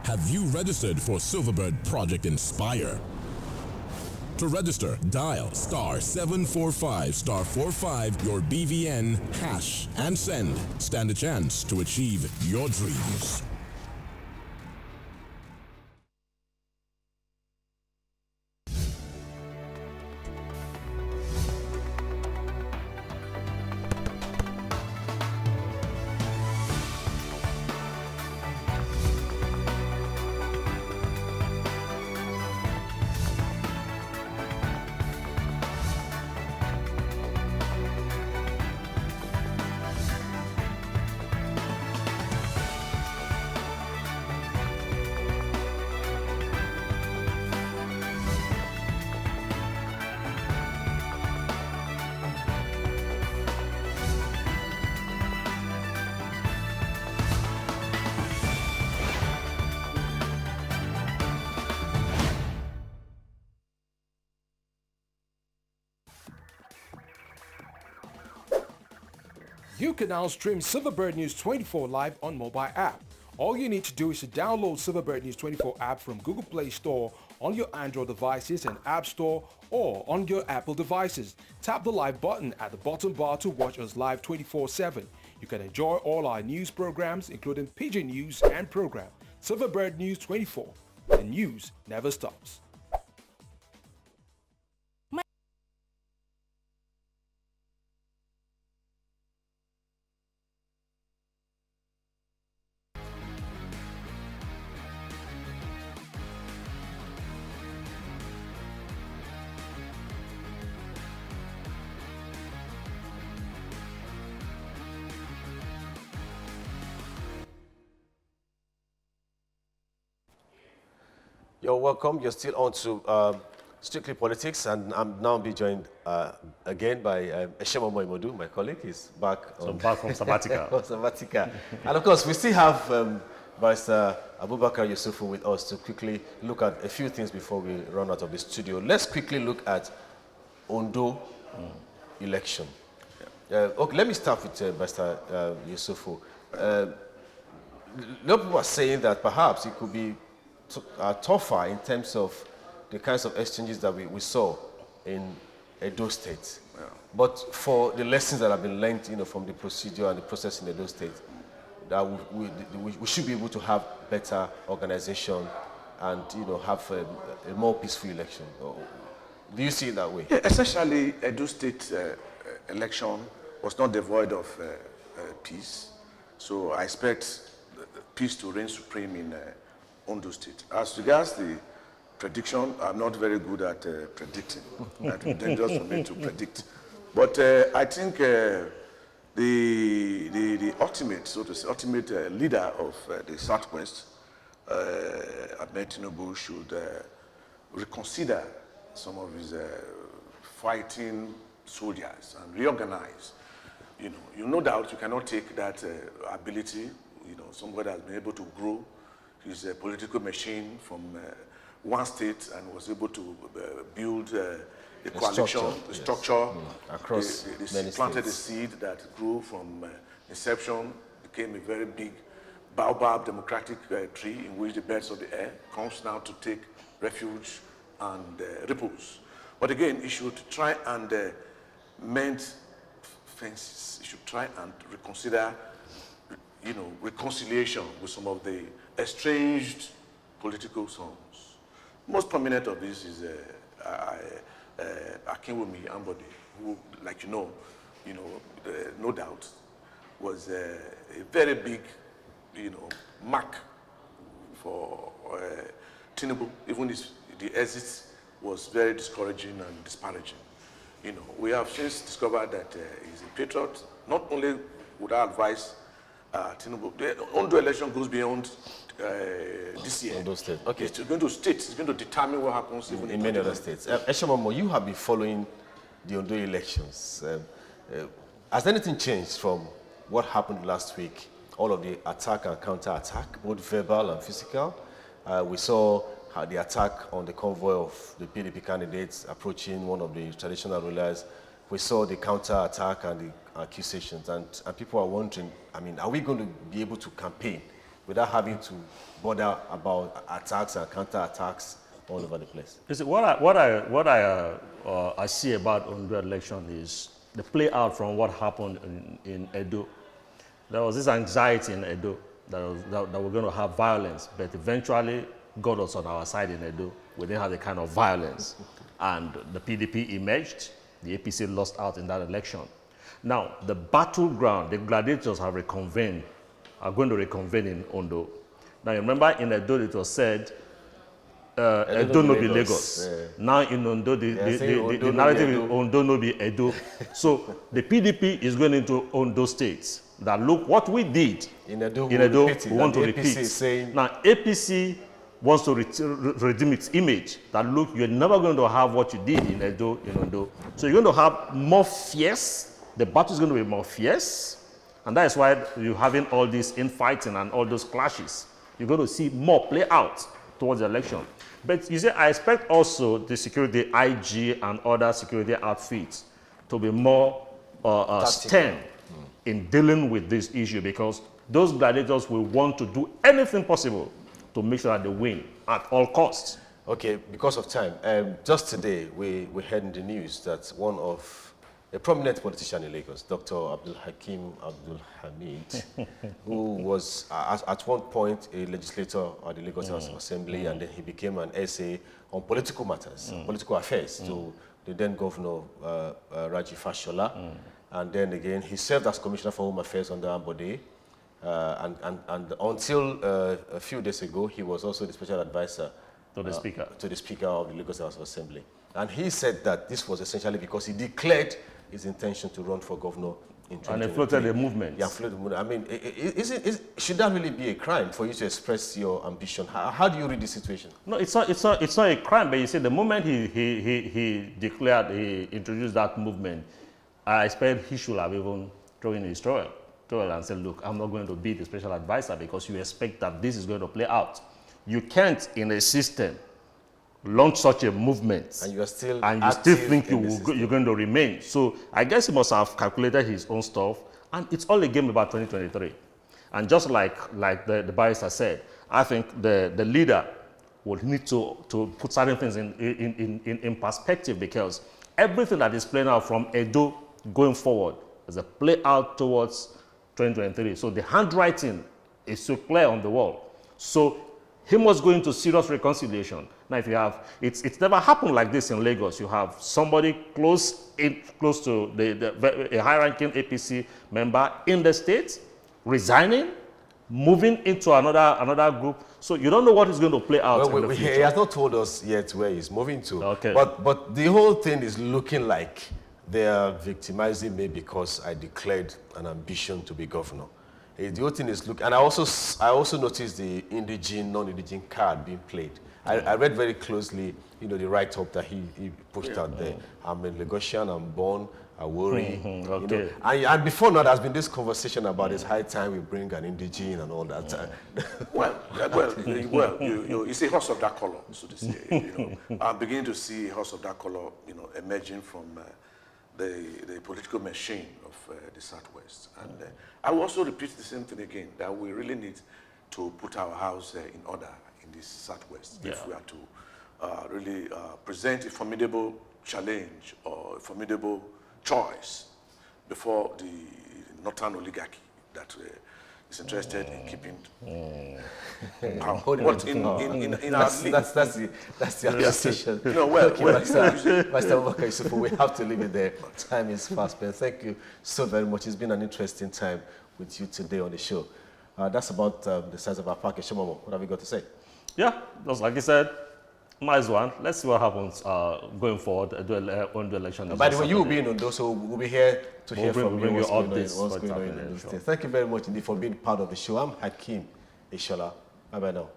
Have you registered for Silverbird Project Inspire? To register, dial *745*45 your BVN hash and send. Stand a chance to achieve your dreams. You can now stream Silverbird News 24 live on mobile app. All you need to do is to download Silverbird News 24 app from Google Play Store on your Android devices and App Store or on your Apple devices. Tap the live button at the bottom bar to watch us live 24/7. You can enjoy all our news programs including Pigeon News and program. Silverbird News 24. The news never stops. You're welcome. You're still on to Strictly Politics, and I'm now being joined again by Eshemo Moimodu, my colleague. He's back. So back from Sabatica. From Sabatica. And of course, we still have Barrister Abubakar Yusufu with us to quickly look at a few things before we run out of the studio. Let's quickly look at Ondo election. Yeah. Okay, let me start with Barrister Yusufu. A lot of people are saying that perhaps it could be tougher in terms of the kinds of exchanges that we saw in Edo State. Yeah. But for the lessons that have been learned, from the procedure and the process in Edo State, that we should be able to have better organization and have a more peaceful election. Do you see it that way? Yeah, essentially, Edo State election was not devoid of peace. So I expect peace to reign supreme in Ondo State. As regards the prediction, I'm not very good at predicting. That would be dangerous for me to predict. But I think the ultimate, so to say, ultimate leader of the Southwest, Ahmed Tinubu, should reconsider some of his fighting soldiers and reorganize. No doubt you cannot take that ability. Somebody has been able to grow his political machine from one state and was able to build a coalition, structure across they planted a seed that grew from inception, became a very big baobab democratic tree in which the birds of the air comes now to take refuge and repose. But again, it should try and mend fences. It should try and reconsider reconciliation with some of the estranged political zones. Most prominent of this is Akinwumi Ambode, who, like no doubt, was a very big, mark for Tinubu. Even the exit was very discouraging and disparaging. We have since discovered that he's a patriot. Not only would I advise Tinubu, the Ondo election goes beyond this year. Ondo State. Okay. It's going to state. It's going to determine what happens even in many other states. Eshomomo, you have been following the Ondo elections. Has anything changed from what happened last week? All of the attack and counter-attack, both verbal and physical. We saw the attack on the convoy of the PDP candidates approaching one of the traditional rulers. We saw the counter-attack and the accusations, and people are wondering, are we going to be able to campaign without having to bother about attacks and counter-attacks all over the place. You see, what I see about Ondo election is the play out from what happened in Edo. There was this anxiety in Edo that we're going to have violence, but eventually God was on our side in Edo. We didn't have the kind of violence. And the PDP emerged, the APC lost out in that election. Now, the battleground, the gladiators have reconvened, are going to reconvene in Ondo. Now, you remember in Edo it was said, Edo no be Lagos. Yeah. Now in Ondo, the narrative is Ondo no be Edo. So the PDP is going into Ondo states. That look, what we did in Edo, we want to repeat. Now APC wants to redeem its image. That look, you're never going to have what you did in Edo, in Ondo. So you're going to have more fierce. The battle is going to be more fierce. And that is why you're having all these infighting and all those clashes. You're going to see more play out towards the election. But you see, I expect also the security IG and other security outfits to be more stern in dealing with this issue, because those gladiators will want to do anything possible to make sure that they win at all costs. Okay, because of time, just today we heard in the news that one of a prominent politician in Lagos, Dr. Abdul Hakim Abdul Hamid, who was at one point a legislator at the Lagos House of Assembly, and then he became an SA on political matters, political affairs, to the then governor Raji Fashola. And then again, he served as Commissioner for Home Affairs under Ambode. And until a few days ago, he was also the special advisor to the Speaker of the Lagos House of Assembly. And he said that this was essentially because he declared his intention to run for governor in 2023. And he floated the movement. Yeah, floated the movement. I mean, should that really be a crime for you to express your ambition? How do you read the situation? No, it's not a crime, but you see, the moment he declared, he introduced that movement, I expect he should have even thrown in his towel and said, look, I'm not going to be the special advisor because you expect that this is going to play out. You can't, in a system, launch such a movement and you still think you're going to remain. So I guess he must have calculated his own stuff, and it's all a game about 2023. And just like the barrister said, I think the leader will need to put certain things in perspective, because everything that is playing out from Edo going forward is a play out towards 2023. So the handwriting is so clear on the wall. So he must go into serious reconciliation. Now, if you have, it's never happened like this in Lagos. You have somebody close to a high-ranking APC member in the state resigning, moving into another group. So you don't know what is going to play out in the future. He has not told us yet where he's moving to. Okay. But the whole thing is looking like they are victimizing me because I declared an ambition to be governor. The whole thing is and I also noticed the indigene, non-indigene card being played. I read very closely, the write-up that he pushed out there. I'm a Lagosian, I'm born, I worry. Okay. And before now, there's been this conversation about it's high time we bring an indigene and all that. It's a horse of that color, so to say. I'm beginning to see a horse of that color, emerging from the political machine of the Southwest. And I will also repeat the same thing again, that we really need to put our house in order in this Southwest if we are to really present a formidable challenge or a formidable choice before the northern oligarchy that is interested in keeping power. But in our league, that's the association. Master Abubakar Yusufu, we have to leave it there. Time is fast spent. Thank you so very much. It's been an interesting time with you today on the show. That's about the size of our package. Shomomo, what have you got to say? Yeah, just like you said, nice one. Let's see what happens going forward on the election. By the way, you will be in Ondo, so we'll be here to hear from you what's going on in Ondo State. Thank you very much indeed for being part of the show. I'm Hakeem Ishola. Bye-bye now.